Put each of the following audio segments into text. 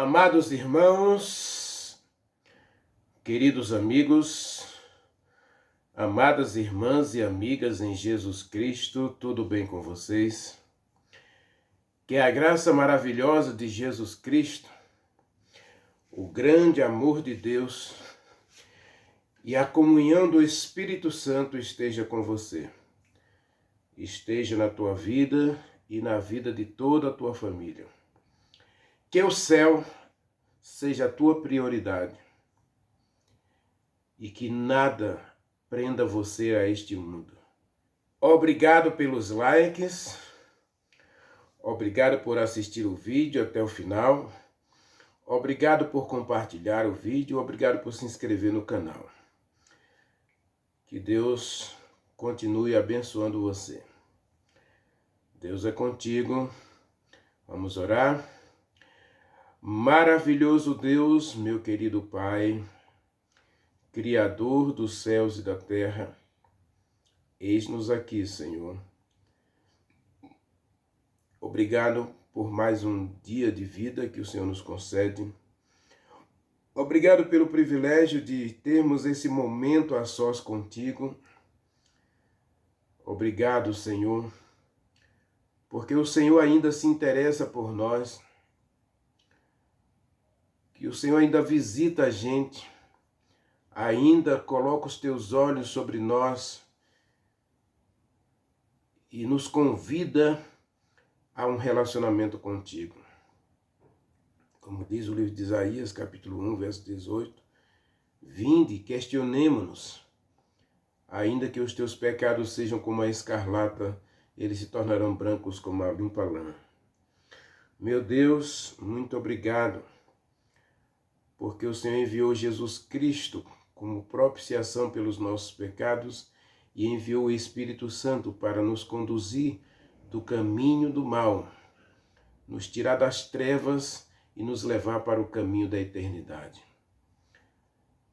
Amados irmãos, queridos amigos, amadas irmãs e amigas em Jesus Cristo, tudo bem com vocês? Que a graça maravilhosa de Jesus Cristo, o grande amor de Deus e a comunhão do Espírito Santo esteja com você. Esteja na tua vida e na vida de toda a tua família. Que o céu seja a tua prioridade e que nada prenda você a este mundo. Obrigado pelos likes, obrigado por assistir o vídeo até o final, obrigado por compartilhar o vídeo, obrigado por se inscrever no canal. Que Deus continue abençoando você. Deus é contigo. Vamos orar. Maravilhoso Deus, meu querido Pai, Criador dos céus e da terra, eis-nos aqui, Senhor. Obrigado por mais um dia de vida que o Senhor nos concede. Obrigado pelo privilégio de termos esse momento a sós contigo. Obrigado, Senhor, porque o Senhor ainda se interessa por nós, que o Senhor ainda visita a gente, ainda coloca os teus olhos sobre nós e nos convida a um relacionamento contigo. Como diz o livro de Isaías, capítulo 1, verso 18, vinde, questionemo-nos, ainda que os teus pecados sejam como a escarlata, eles se tornarão brancos como a limpa lã. Meu Deus, muito obrigado, porque o Senhor enviou Jesus Cristo como propiciação pelos nossos pecados e enviou o Espírito Santo para nos conduzir do caminho do mal, nos tirar das trevas e nos levar para o caminho da eternidade.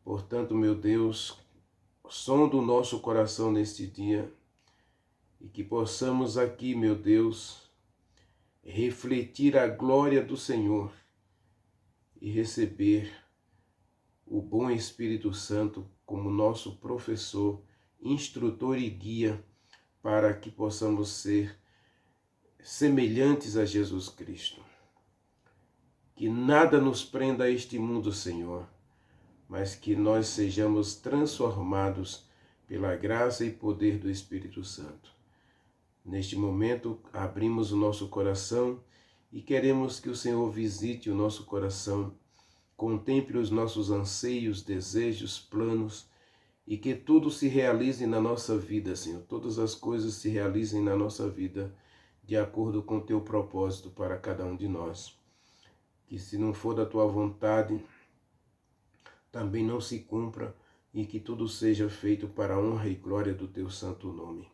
Portanto, meu Deus, sonda o nosso coração neste dia e que possamos aqui, meu Deus, refletir a glória do Senhor e receber o bom Espírito Santo como nosso professor, instrutor e guia para que possamos ser semelhantes a Jesus Cristo. Que nada nos prenda a este mundo, Senhor, mas que nós sejamos transformados pela graça e poder do Espírito Santo. Neste momento, abrimos o nosso coração e queremos que o Senhor visite o nosso coração, contemple os nossos anseios, desejos, planos e que tudo se realize na nossa vida, Senhor. Todas as coisas se realizem na nossa vida de acordo com o teu propósito para cada um de nós. Que se não for da tua vontade, também não se cumpra e que tudo seja feito para a honra e glória do teu santo nome.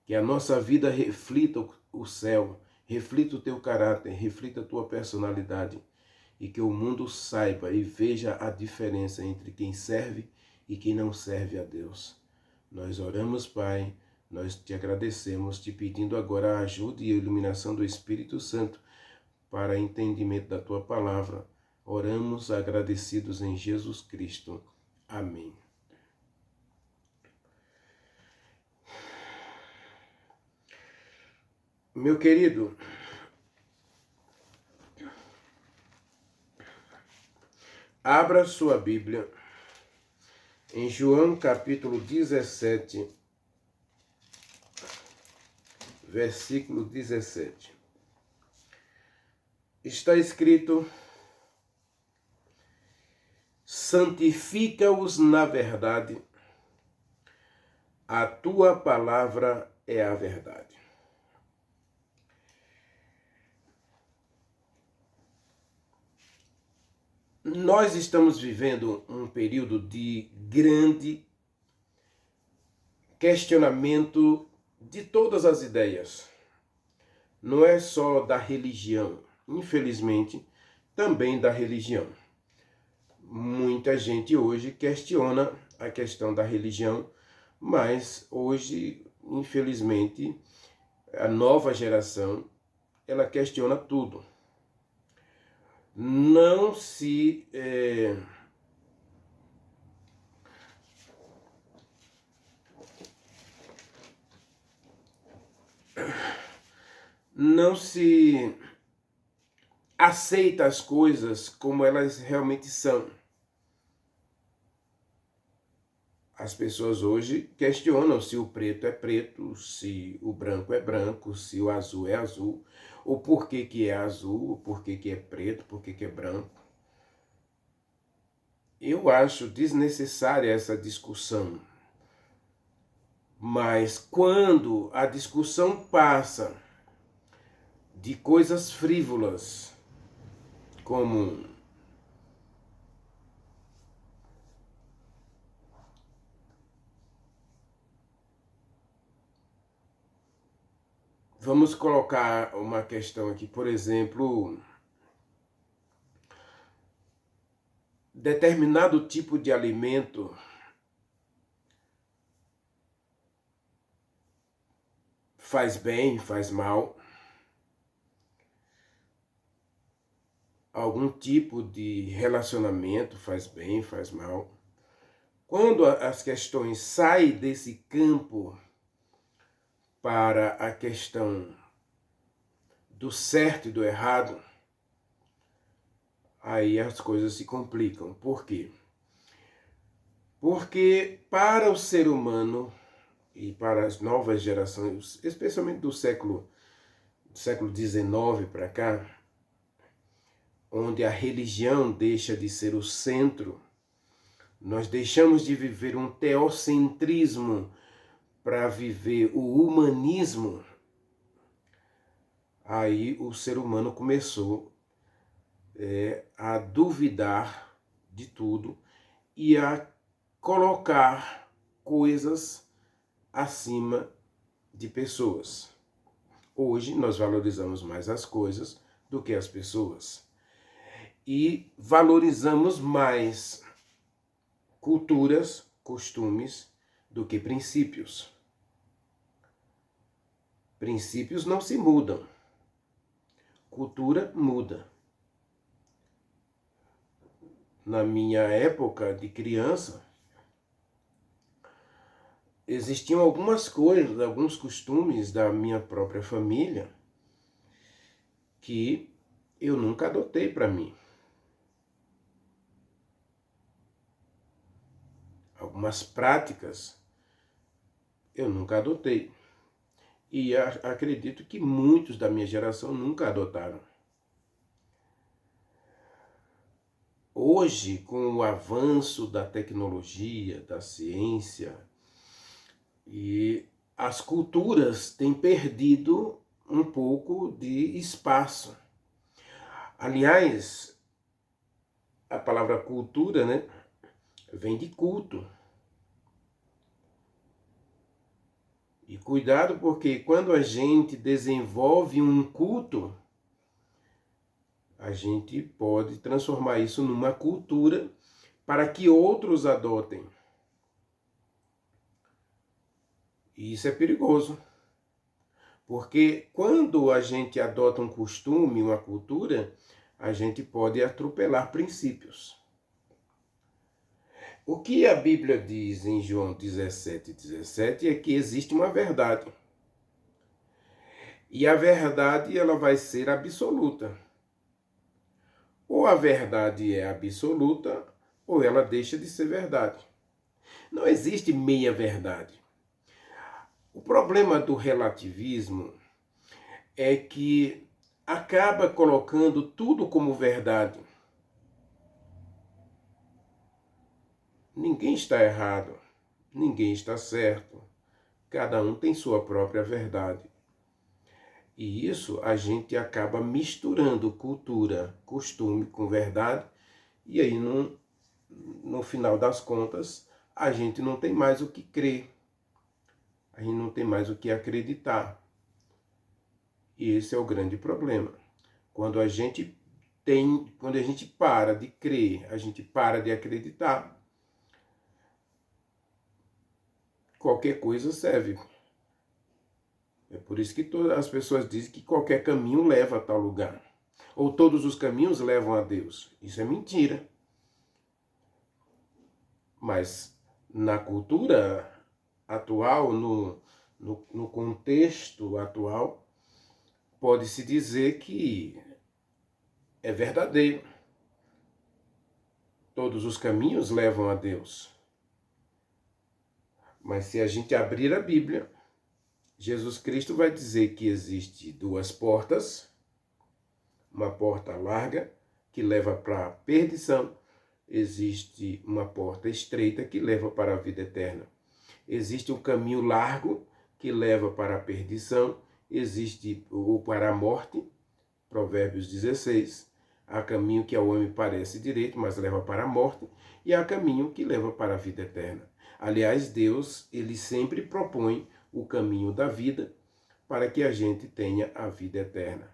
Que a nossa vida reflita o céu, reflita o teu caráter, reflita a tua personalidade e que o mundo saiba e veja a diferença entre quem serve e quem não serve a Deus. Nós oramos, Pai, nós te agradecemos, te pedindo agora a ajuda e a iluminação do Espírito Santo para entendimento da tua palavra. Oramos agradecidos em Jesus Cristo. Amém. Meu querido, abra sua Bíblia em João capítulo 17, versículo 17. Está escrito: santifica-os na verdade, a tua palavra é a verdade. Nós estamos vivendo um período de grande questionamento de todas as ideias. Não é só da religião, infelizmente, também da religião. Muita gente hoje questiona a questão da religião, mas hoje, infelizmente, a nova geração, ela questiona tudo. não se não se aceita as coisas como elas realmente são. As pessoas hoje questionam se o preto é preto, se o branco é branco, se o azul é azul, o porquê que é azul, o porquê que é preto, porquê que é branco. Eu acho desnecessária essa discussão. Mas quando a discussão passa de coisas frívolas, como vamos colocar uma questão aqui, por exemplo, determinado tipo de alimento faz bem, faz mal, algum tipo de relacionamento faz bem, faz mal. Quando as questões saem desse campo para a questão do certo e do errado, aí as coisas se complicam. Por quê? Porque para o ser humano e para as novas gerações, especialmente do século XIX para cá, onde a religião deixa de ser o centro, nós deixamos de viver um teocentrismo para viver o humanismo. Aí o ser humano começou a duvidar de tudo e a colocar coisas acima de pessoas. Hoje nós valorizamos mais as coisas do que as pessoas. E valorizamos mais culturas, costumes, do que princípios. Princípios não se mudam. Cultura muda. Na minha época de criança, existiam algumas coisas, alguns costumes da minha própria família que eu nunca adotei para mim. Algumas práticas eu nunca adotei. E acredito que muitos da minha geração nunca adotaram. Hoje, com o avanço da tecnologia, da ciência, e as culturas têm perdido um pouco de espaço. Aliás, a palavra cultura, né, vem de culto. E cuidado, porque quando a gente desenvolve um culto, a gente pode transformar isso numa cultura para que outros adotem. E isso é perigoso. Porque quando a gente adota um costume, uma cultura, a gente pode atropelar princípios. O que a Bíblia diz em João 17:17 é que existe uma verdade. E a verdade ela vai ser absoluta. Ou a verdade é absoluta, ou ela deixa de ser verdade. Não existe meia verdade. O problema do relativismo é que acaba colocando tudo como verdade. Ninguém está errado, ninguém está certo. Cada um tem sua própria verdade. E isso a gente acaba misturando cultura, costume com verdade, e aí no final das contas a gente não tem mais o que crer, a gente não tem mais o que acreditar. E esse é o grande problema. Quando a gente para de crer, a gente para de acreditar, qualquer coisa serve. É por isso que todas as pessoas dizem que qualquer caminho leva a tal lugar. Ou todos os caminhos levam a Deus. Isso é mentira. Mas na cultura atual, no contexto atual, pode-se dizer que é verdadeiro. Todos os caminhos levam a Deus. Mas se a gente abrir a Bíblia, Jesus Cristo vai dizer que existe duas portas, uma porta larga que leva para a perdição, existe uma porta estreita que leva para a vida eterna. Existe um caminho largo que leva para a perdição, existe ou para a morte, Provérbios 16. Há caminho que ao homem parece direito, mas leva para a morte, e há caminho que leva para a vida eterna. Aliás, Deus, ele sempre propõe o caminho da vida para que a gente tenha a vida eterna.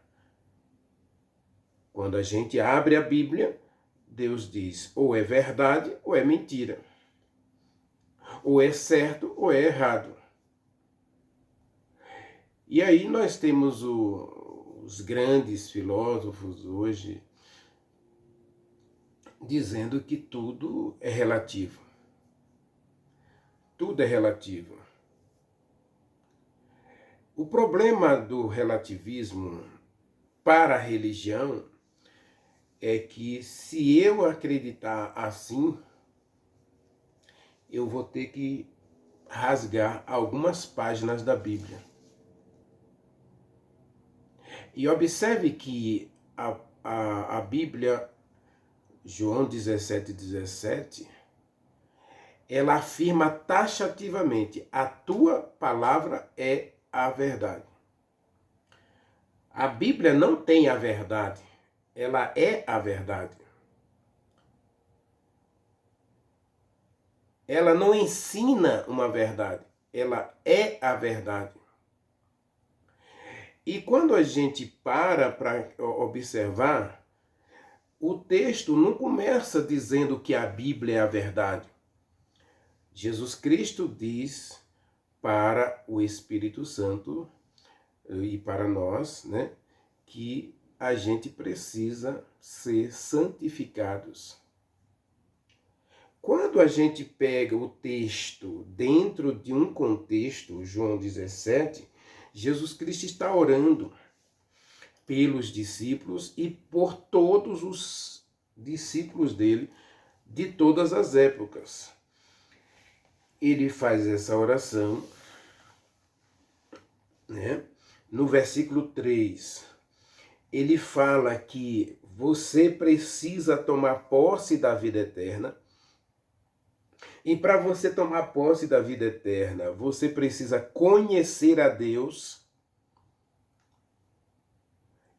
Quando a gente abre a Bíblia, Deus diz ou é verdade ou é mentira. Ou é certo ou é errado. E aí nós temos os grandes filósofos hoje dizendo que tudo é relativo. Tudo é relativo. O problema do relativismo para a religião é que se eu acreditar assim, eu vou ter que rasgar algumas páginas da Bíblia. E observe que a Bíblia, João 17:17, ela afirma taxativamente: a tua palavra é a verdade. A Bíblia não tem a verdade, ela é a verdade. Ela não ensina uma verdade, ela é a verdade. E quando a gente para observar, o texto não começa dizendo que a Bíblia é a verdade. Jesus Cristo diz para o Espírito Santo e para nós, né, que a gente precisa ser santificados. Quando a gente pega o texto dentro de um contexto, João 17, Jesus Cristo está orando pelos discípulos e por todos os discípulos dele de todas as épocas. Ele faz essa oração, né? No versículo 3, ele fala que você precisa tomar posse da vida eterna. E para você tomar posse da vida eterna, você precisa conhecer a Deus.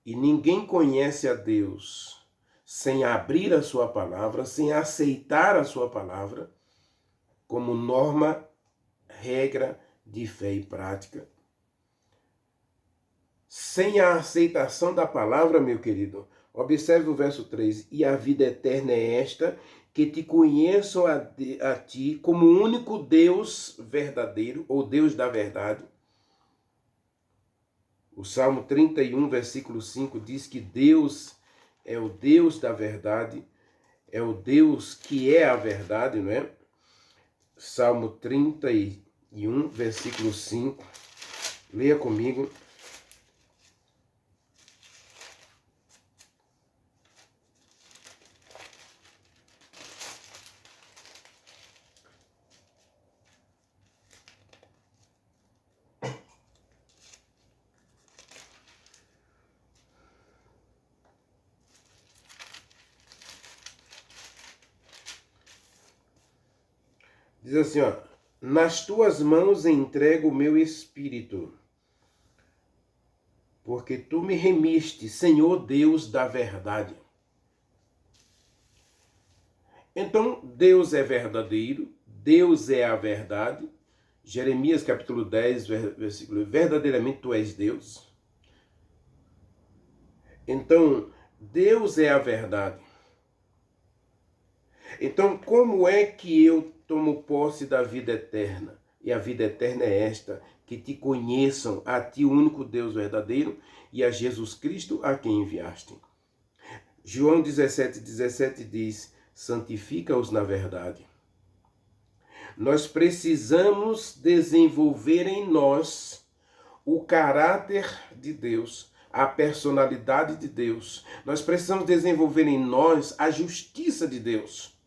E ninguém conhece a Deus sem abrir a sua palavra, sem aceitar a sua palavra como norma, regra de fé e prática. Sem a aceitação da palavra, meu querido, observe o verso 3, e a vida eterna é esta, que te conheçam a ti como o único Deus verdadeiro, ou Deus da verdade. O Salmo 31, versículo 5 diz que Deus é o Deus da verdade, é o Deus que é a verdade, não é? Salmo 31, versículo 5, leia comigo. Diz assim, ó, nas tuas mãos entrego o meu espírito, porque tu me remiste, Senhor Deus da verdade. Então, Deus é verdadeiro, Deus é a verdade. Jeremias capítulo 10, versículo, verdadeiramente tu és Deus. Então, Deus é a verdade. Então, como é que eu tomo posse da vida eterna? E a vida eterna é esta, que te conheçam, a ti, o único Deus verdadeiro, e a Jesus Cristo, a quem enviaste. João 17:17 diz: santifica-os na verdade. Nós precisamos desenvolver em nós o caráter de Deus, a personalidade de Deus. Nós precisamos desenvolver em nós a justiça de Deus.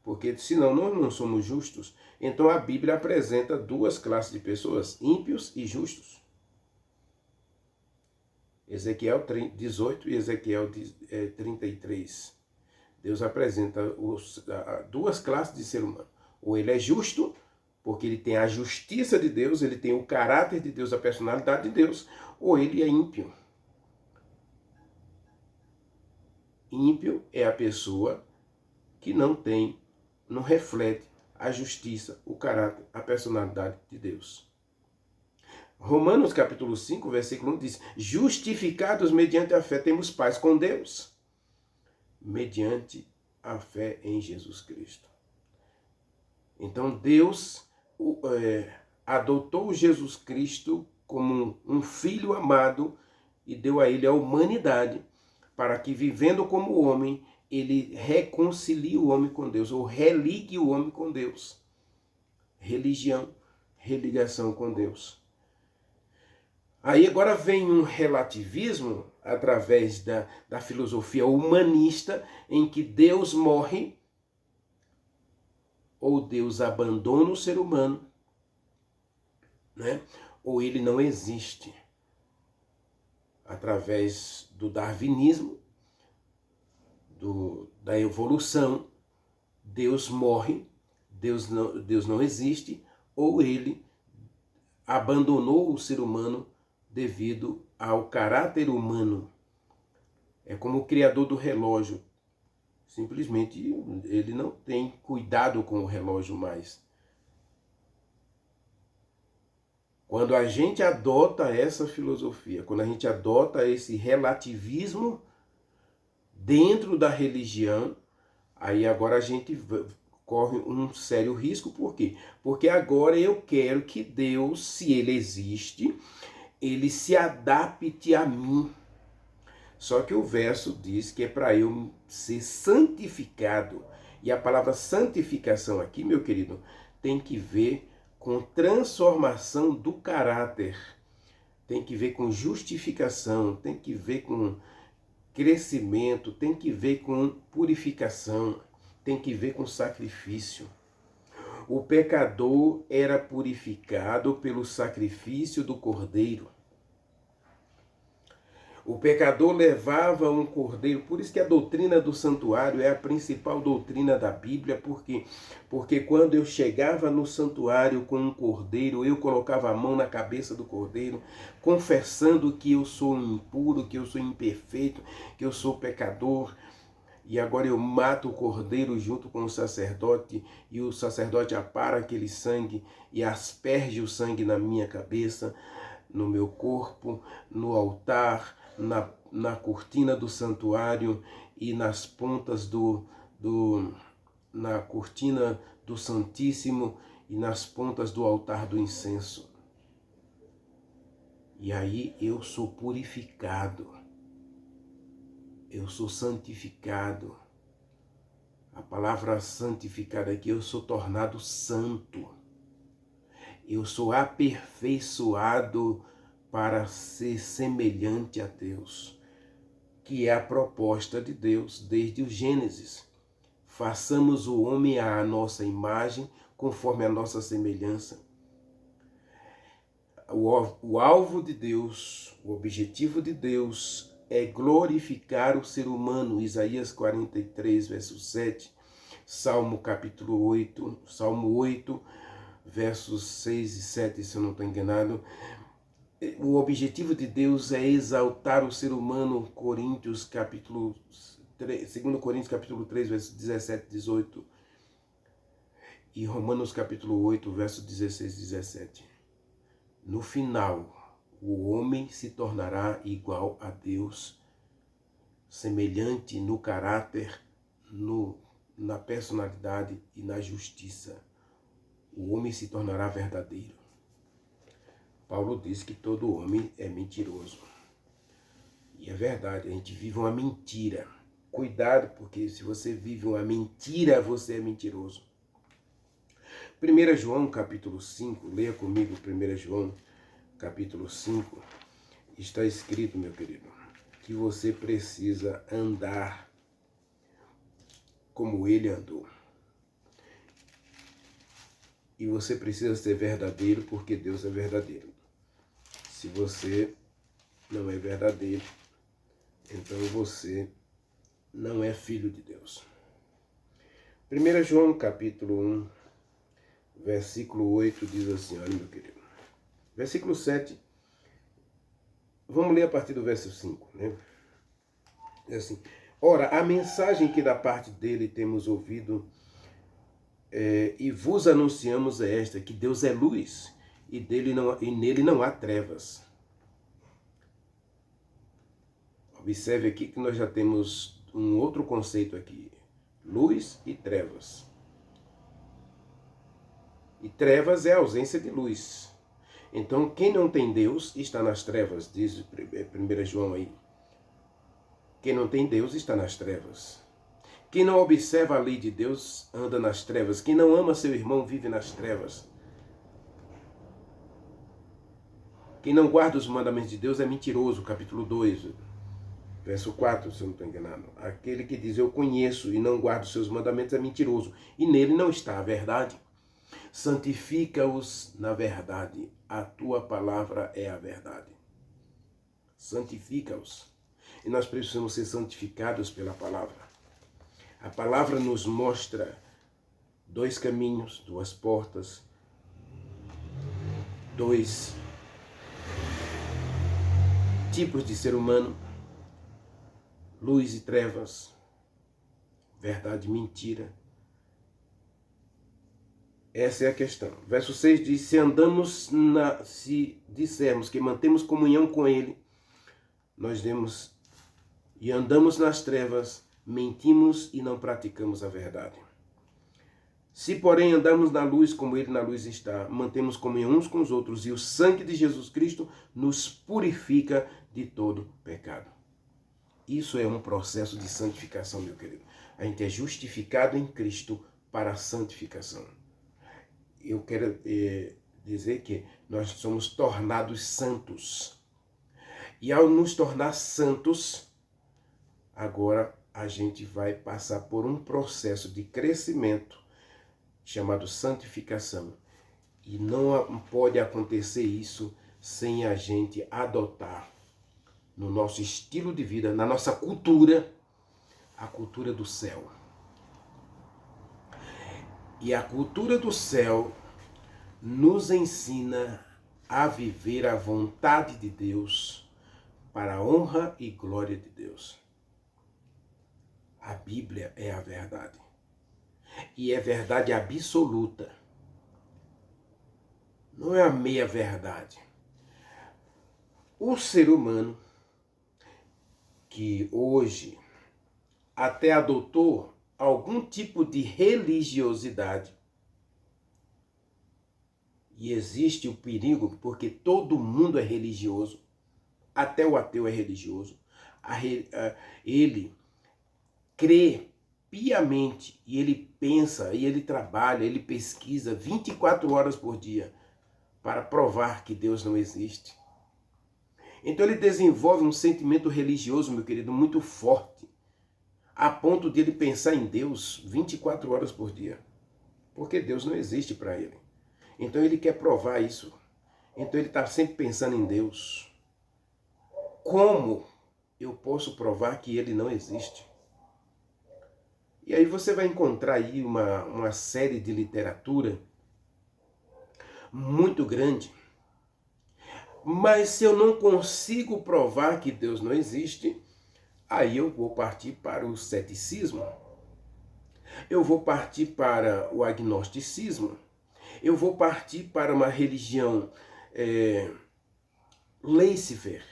Porque senão nós não somos justos. Então a Bíblia apresenta duas classes de pessoas, ímpios e justos. Ezequiel 18 e Ezequiel 33. Deus apresenta duas classes de ser humano. Ou ele é justo, porque ele tem a justiça de Deus, ele tem o caráter de Deus, a personalidade de Deus, ou ele é ímpio. Ímpio é a pessoa que não reflete a justiça, o caráter, a personalidade de Deus. Romanos capítulo 5, versículo 1 diz: justificados mediante a fé, temos paz com Deus, mediante a fé em Jesus Cristo. Então Deus adotou Jesus Cristo como um filho amado e deu a ele a humanidade, para que, vivendo como homem, ele reconcilie o homem com Deus, ou religue o homem com Deus. Religião, religação com Deus. Aí agora vem um relativismo através da filosofia humanista, em que Deus morre ou Deus abandona o ser humano, né? Ou ele não existe. Através do darwinismo, da evolução, Deus morre, Deus não existe, ou ele abandonou o ser humano devido ao caráter humano. É como o criador do relógio. Simplesmente ele não tem cuidado com o relógio mais. Quando a gente adota essa filosofia, quando a gente adota esse relativismo dentro da religião, aí agora a gente corre um sério risco. Por quê? Porque agora eu quero que Deus, se ele existe, ele se adapte a mim. Só que o verso diz que é para eu ser santificado. E a palavra santificação aqui, meu querido, tem que ver com transformação do caráter. Tem que ver com justificação, tem que ver com crescimento, tem que ver com purificação, tem que ver com sacrifício. O pecador era purificado pelo sacrifício do cordeiro. O pecador levava um cordeiro, por isso que a doutrina do santuário é a principal doutrina da Bíblia, porque quando eu chegava no santuário com um cordeiro, eu colocava a mão na cabeça do cordeiro, confessando que eu sou impuro, que eu sou imperfeito, que eu sou pecador, e agora eu mato o cordeiro junto com o sacerdote, e o sacerdote apara aquele sangue e asperge o sangue na minha cabeça, no meu corpo, no altar, na cortina do santuário e nas pontas na cortina do Santíssimo e nas pontas do altar do incenso. E aí eu sou purificado, eu sou santificado. A palavra santificado aqui, eu sou tornado santo. Eu sou aperfeiçoado para ser semelhante a Deus, que é a proposta de Deus desde o Gênesis. Façamos o homem à nossa imagem, conforme a nossa semelhança. O alvo de Deus, o objetivo de Deus é glorificar o ser humano. Isaías 43, verso 7, Salmo 8, versos 6 e 7, se eu não estou enganado. O objetivo de Deus é exaltar o ser humano, 2 Coríntios capítulo 3, versos 17 e 18, e Romanos capítulo 8, versos 16 e 17. No final, o homem se tornará igual a Deus, semelhante no caráter, na personalidade e na justiça. O homem se tornará verdadeiro. Paulo diz que todo homem é mentiroso. E é verdade, a gente vive uma mentira. Cuidado, porque se você vive uma mentira, você é mentiroso. 1 João capítulo 5, leia comigo 1 João capítulo 5, está escrito, meu querido, que você precisa andar como ele andou. E você precisa ser verdadeiro porque Deus é verdadeiro. Se você não é verdadeiro, então você não é filho de Deus. 1 João capítulo 1, versículo 8 diz assim, olha meu querido. Versículo 7, vamos ler a partir do verso 5, né? É assim, ora, a mensagem que da parte dele temos ouvido e vos anunciamos é esta, que Deus é luz e nele não há trevas. Observe aqui que nós já temos um outro conceito aqui, luz e trevas. E trevas é a ausência de luz. Então, quem não tem Deus está nas trevas, diz 1 João aí. Quem não tem Deus está nas trevas. Quem não observa a lei de Deus anda nas trevas. Quem não ama seu irmão vive nas trevas. Quem não guarda os mandamentos de Deus é mentiroso, capítulo 2, verso 4, se eu não estou enganado. Aquele que diz eu conheço e não guarda os seus mandamentos é mentiroso, e nele não está a verdade. Santifica-os na verdade, a tua palavra é a verdade. Santifica-os. E nós precisamos ser santificados pela palavra. A palavra nos mostra dois caminhos, duas portas, dois tipos de ser humano, luz e trevas, verdade e mentira. Essa é a questão. Verso 6 diz, se dissermos que mantemos comunhão com ele, nós e andamos nas trevas, mentimos e não praticamos a verdade. Se, porém, andamos na luz como ele na luz está, mantemos comunhão uns com os outros e o sangue de Jesus Cristo nos purifica de todo pecado. Isso é um processo de santificação, meu querido. A gente é justificado em Cristo para a santificação. Eu quero dizer que nós somos tornados santos. E ao nos tornar santos, agora a gente vai passar por um processo de crescimento chamado santificação. E não pode acontecer isso sem a gente adotar no nosso estilo de vida, na nossa cultura, a cultura do céu. E a cultura do céu nos ensina a viver a vontade de Deus para a honra e glória de Deus. A Bíblia é a verdade. E é verdade absoluta. Não é a meia verdade. O ser humano que hoje até adotou algum tipo de religiosidade, e existe o perigo porque todo mundo é religioso, até o ateu é religioso, ele crê piamente e ele pensa, e ele trabalha, ele pesquisa 24 horas por dia para provar que Deus não existe. Então ele desenvolve um sentimento religioso, meu querido, muito forte, a ponto de ele pensar em Deus 24 horas por dia, porque Deus não existe para ele. Então ele quer provar isso. Então ele está sempre pensando em Deus. Como eu posso provar que ele não existe? E aí você vai encontrar aí uma série de literatura muito grande. Mas se eu não consigo provar que Deus não existe, aí eu vou partir para o ceticismo. Eu vou partir para o agnosticismo. Eu vou partir para uma religião laissez-faire.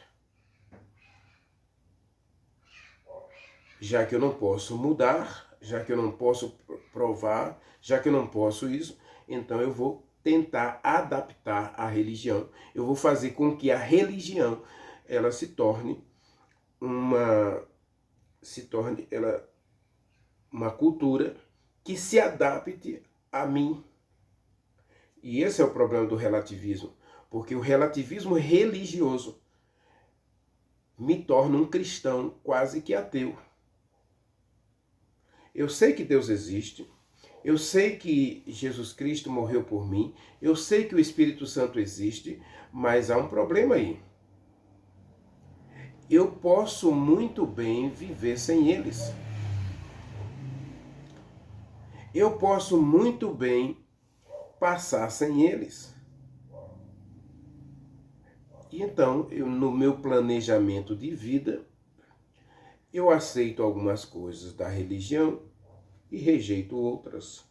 Já que eu não posso mudar, já que eu não posso provar, já que eu não posso isso, então eu vou tentar adaptar a religião. Eu vou fazer com que a religião ela se torne ela uma cultura que se adapte a mim. E esse é o problema do relativismo, porque o relativismo religioso me torna um cristão quase que ateu. Eu sei que Deus existe, eu sei que Jesus Cristo morreu por mim, eu sei que o Espírito Santo existe, mas há um problema aí. Eu posso muito bem viver sem eles. Eu posso muito bem passar sem eles. E então, no meu planejamento de vida, eu aceito algumas coisas da religião e rejeito outras.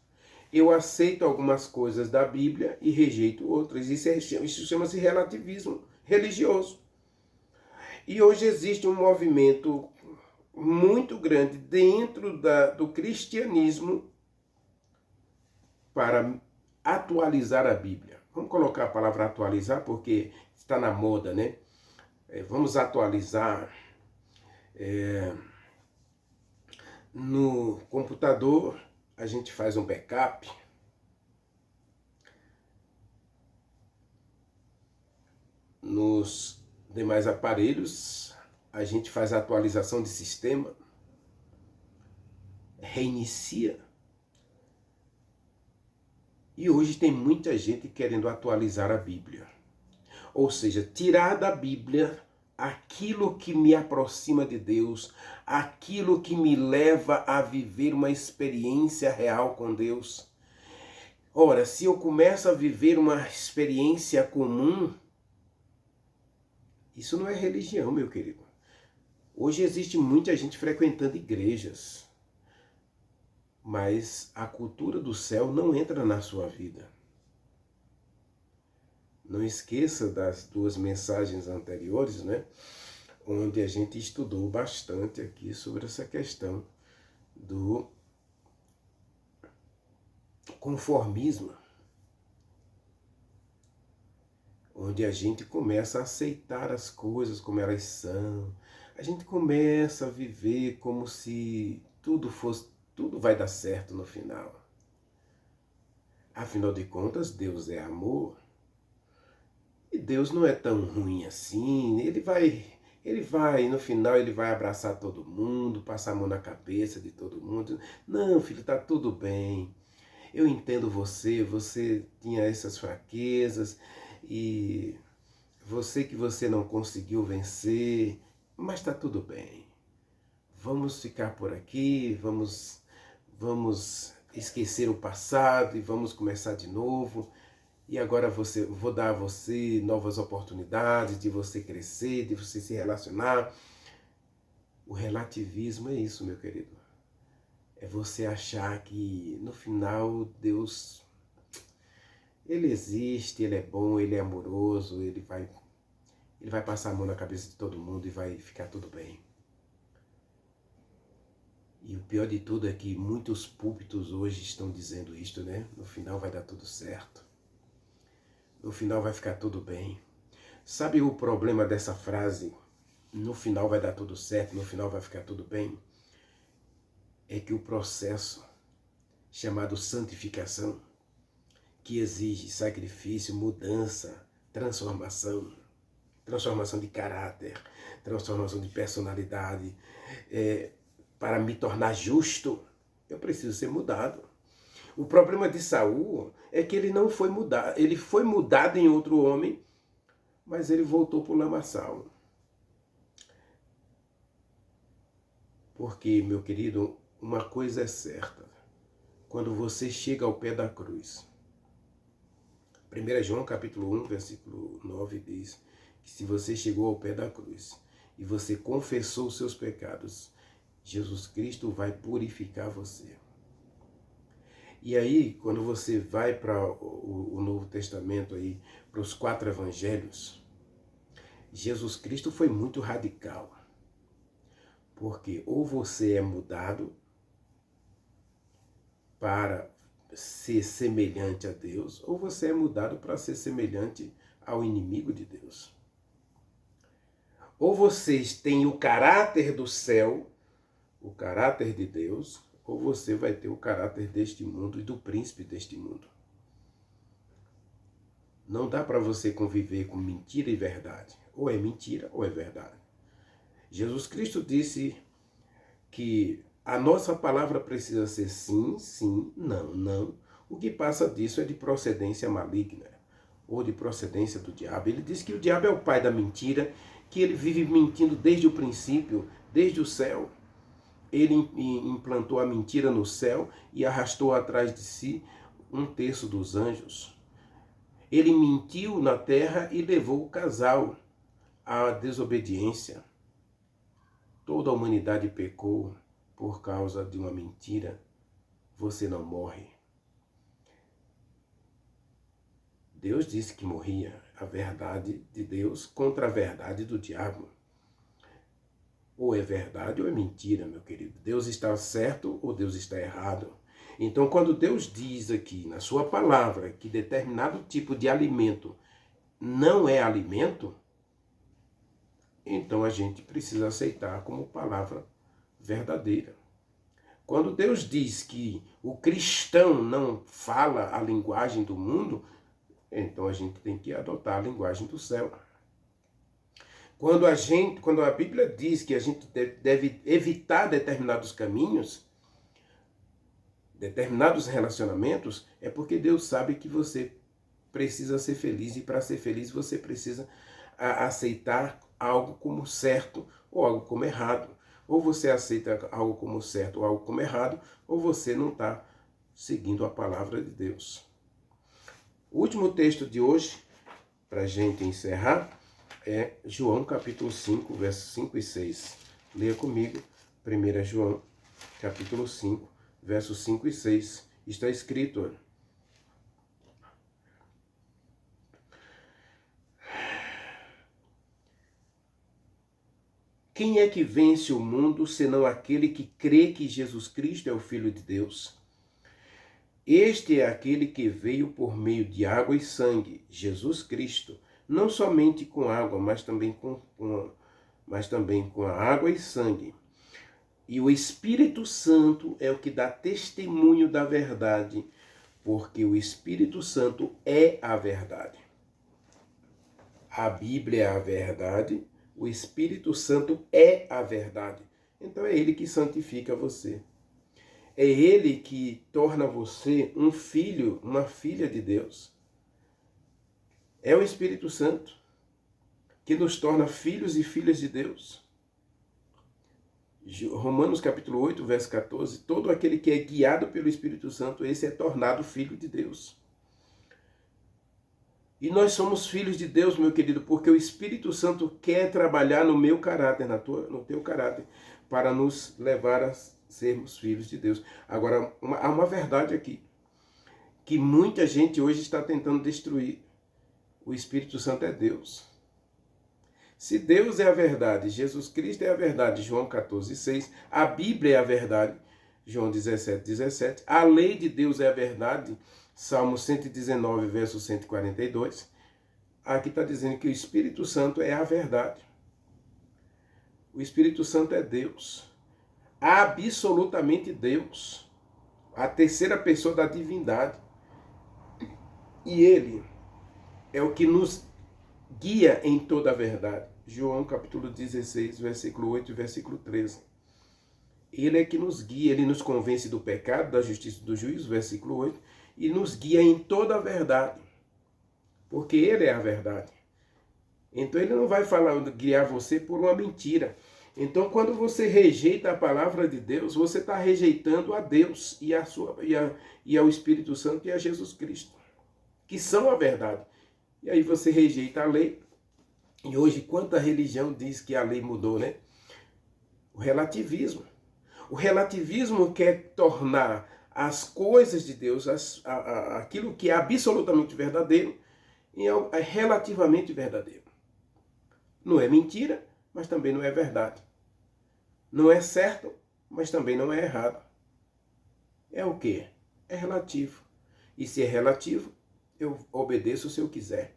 Eu aceito algumas coisas da Bíblia e rejeito outras. Isso chama-se relativismo religioso. E hoje existe um movimento muito grande dentro do cristianismo para atualizar a Bíblia. Vamos colocar a palavra atualizar porque está na moda, né? Vamos atualizar. No computador, a gente faz um backup. Nos demais aparelhos, a gente faz a atualização de sistema, reinicia. E hoje tem muita gente querendo atualizar a Bíblia. Ou seja, tirar da Bíblia aquilo que me aproxima de Deus, aquilo que me leva a viver uma experiência real com Deus. Ora, se eu começo a viver uma experiência comum, isso não é religião, meu querido. Hoje existe muita gente frequentando igrejas, mas a cultura do céu não entra na sua vida. Não esqueça das duas mensagens anteriores, né? Onde a gente estudou bastante aqui sobre essa questão do conformismo. Onde a gente começa a aceitar as coisas como elas são. A gente começa a viver como se tudo vai dar certo no final. Afinal de contas, Deus é amor. E Deus não é tão ruim assim. Ele vai, no final ele vai abraçar todo mundo, passar a mão na cabeça de todo mundo. Não, filho, tá tudo bem. Eu entendo você tinha essas fraquezas e você não conseguiu vencer, mas tá tudo bem. Vamos ficar por aqui, vamos esquecer o passado e vamos começar de novo. E agora vou dar a você novas oportunidades de você crescer, de você se relacionar. O relativismo é isso, meu querido. É você achar que no final Deus, Ele existe, Ele é bom, Ele é amoroso, Ele vai passar a mão na cabeça de todo mundo e vai ficar tudo bem. E o pior de tudo é que muitos púlpitos hoje estão dizendo isto, né? No final vai dar tudo certo. No final vai ficar tudo bem. Sabe o problema dessa frase? No final vai dar tudo certo, no final vai ficar tudo bem? É que o processo chamado santificação, que exige sacrifício, mudança, transformação de caráter, transformação de personalidade, para me tornar justo, eu preciso ser mudado. O problema de Saul é que ele não foi mudado, ele foi mudado em outro homem, mas ele voltou para o lamaçal. Porque, meu querido, uma coisa é certa, quando você chega ao pé da cruz, 1 João capítulo 1, versículo 9 diz que se você chegou ao pé da cruz e você confessou os seus pecados, Jesus Cristo vai purificar você. E aí, quando você vai para o Novo Testamento, aí, para os 4 evangelhos, Jesus Cristo foi muito radical. Porque ou você é mudado para ser semelhante a Deus, ou você é mudado para ser semelhante ao inimigo de Deus. Ou vocês têm o caráter do céu, o caráter de Deus, ou você vai ter o caráter deste mundo e do príncipe deste mundo. Não dá para você conviver com mentira e verdade. Ou é mentira ou é verdade. Jesus Cristo disse que a nossa palavra precisa ser sim, sim, não, não. O que passa disso é de procedência maligna ou de procedência do diabo. Ele diz que o diabo é o pai da mentira, que ele vive mentindo desde o princípio, desde o céu. Ele implantou a mentira no céu e arrastou atrás de si 1/3 dos anjos. Ele mentiu na terra e levou o casal à desobediência. Toda a humanidade pecou por causa de uma mentira. Você não morre. Deus disse que morria. A verdade de Deus contra a verdade do diabo. Ou é verdade ou é mentira, meu querido. Deus está certo ou Deus está errado. Então, quando Deus diz aqui na sua palavra que determinado tipo de alimento não é alimento, então a gente precisa aceitar como palavra verdadeira. Quando Deus diz que o cristão não fala a linguagem do mundo, então a gente tem que adotar a linguagem do céu. Quando a Bíblia diz que a gente deve evitar determinados caminhos, determinados relacionamentos, é porque Deus sabe que você precisa ser feliz e para ser feliz você precisa aceitar algo como certo ou algo como errado. Ou você aceita algo como certo ou algo como errado, ou você não está seguindo a palavra de Deus. O último texto de hoje, para a gente encerrar, é João capítulo 5, versos 5 e 6. Leia comigo, 1 João capítulo 5, versos 5 e 6. Está escrito, olha. Quem é que vence o mundo, senão aquele que crê que Jesus Cristo é o Filho de Deus? Este é aquele que veio por meio de água e sangue, Jesus Cristo, não somente com água, mas também com a água e sangue. E o Espírito Santo é o que dá testemunho da verdade, porque o Espírito Santo é a verdade. A Bíblia é a verdade, o Espírito Santo é a verdade. Então é Ele que santifica você. É Ele que torna você um filho, uma filha de Deus. É o Espírito Santo que nos torna filhos e filhas de Deus. Romanos capítulo 8, verso 14, todo aquele que é guiado pelo Espírito Santo, esse é tornado filho de Deus. E nós somos filhos de Deus, meu querido, porque o Espírito Santo quer trabalhar no meu caráter, no teu caráter, para nos levar a sermos filhos de Deus. Agora, há uma verdade aqui, que muita gente hoje está tentando destruir. O Espírito Santo é Deus. Se Deus é a verdade, Jesus Cristo é a verdade, João 14, 6, a Bíblia é a verdade, João 17, 17, a lei de Deus é a verdade, Salmo 119, verso 142, aqui está dizendo que o Espírito Santo é a verdade. O Espírito Santo é Deus, absolutamente Deus, a terceira pessoa da divindade. E Ele é o que nos guia em toda a verdade. João capítulo 16, versículo 8 e versículo 13. Ele é que nos guia, Ele nos convence do pecado, da justiça e do juízo, versículo 8, e nos guia em toda a verdade, porque Ele é a verdade. Então Ele não vai guiar você por uma mentira. Então quando você rejeita a palavra de Deus, você está rejeitando a Deus e ao Espírito Santo e a Jesus Cristo, que são a verdade. E aí você rejeita a lei. E hoje quanta religião diz que a lei mudou, né? O relativismo. O relativismo quer tornar as coisas de Deus, aquilo que é absolutamente verdadeiro, é relativamente verdadeiro. Não é mentira, mas também não é verdade. Não é certo, mas também não é errado. É o quê? É relativo. E se é relativo, eu obedeço se eu quiser.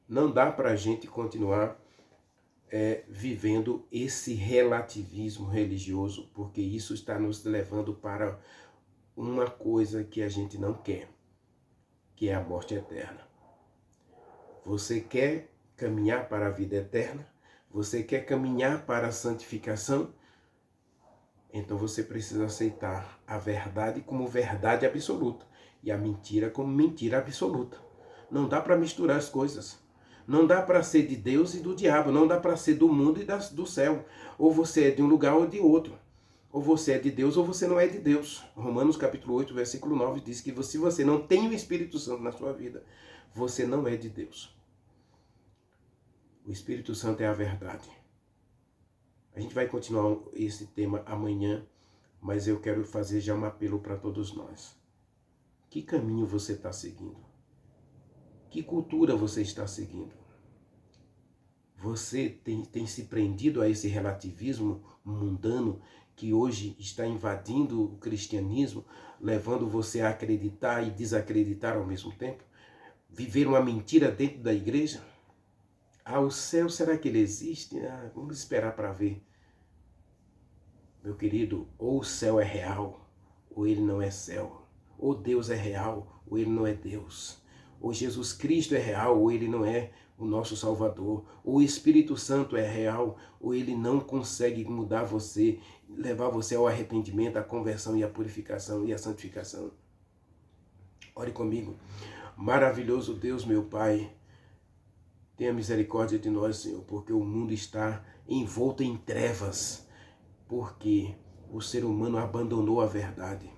Não dá para a gente continuar vivendo esse relativismo religioso, porque isso está nos levando para uma coisa que a gente não quer, que é a morte eterna. Você quer caminhar para a vida eterna? Você quer caminhar para a santificação? Então você precisa aceitar a verdade como verdade absoluta e a mentira como mentira absoluta. Não dá para misturar as coisas. Não dá para ser de Deus e do diabo. Não dá para ser do mundo e do céu. Ou você é de um lugar ou de outro. Ou você é de Deus ou você não é de Deus. Romanos capítulo 8, versículo 9 diz que se você não tem o Espírito Santo na sua vida, você não é de Deus. O Espírito Santo é a verdade. A gente vai continuar esse tema amanhã, mas eu quero fazer já um apelo para todos nós. Que caminho você está seguindo? Que cultura você está seguindo? Você tem se prendido a esse relativismo mundano que hoje está invadindo o cristianismo, levando você a acreditar e desacreditar ao mesmo tempo? Viver uma mentira dentro da igreja? O céu, será que ele existe? Vamos esperar para ver. Meu querido, ou o céu é real, ou ele não é céu. Ou Deus é real, ou ele não é Deus. Ou Jesus Cristo é real, ou ele não é o nosso Salvador. Ou o Espírito Santo é real, ou ele não consegue mudar você, levar você ao arrependimento, à conversão e à purificação e à santificação. Ore comigo. Maravilhoso Deus, meu Pai, tenha misericórdia de nós, Senhor, porque o mundo está envolto em trevas, porque o ser humano abandonou a verdade.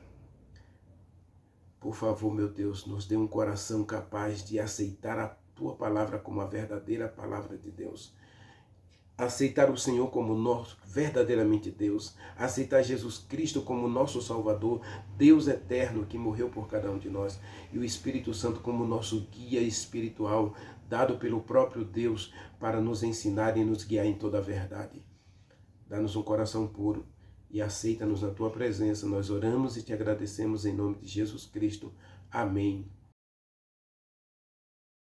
Por favor, meu Deus, nos dê um coração capaz de aceitar a Tua palavra como a verdadeira palavra de Deus. Aceitar o Senhor como nosso, verdadeiramente Deus. Aceitar Jesus Cristo como nosso Salvador, Deus eterno que morreu por cada um de nós. E o Espírito Santo como nosso guia espiritual, dado pelo próprio Deus para nos ensinar e nos guiar em toda a verdade. Dá-nos um coração puro e aceita-nos na Tua presença. Nós oramos e Te agradecemos em nome de Jesus Cristo. Amém.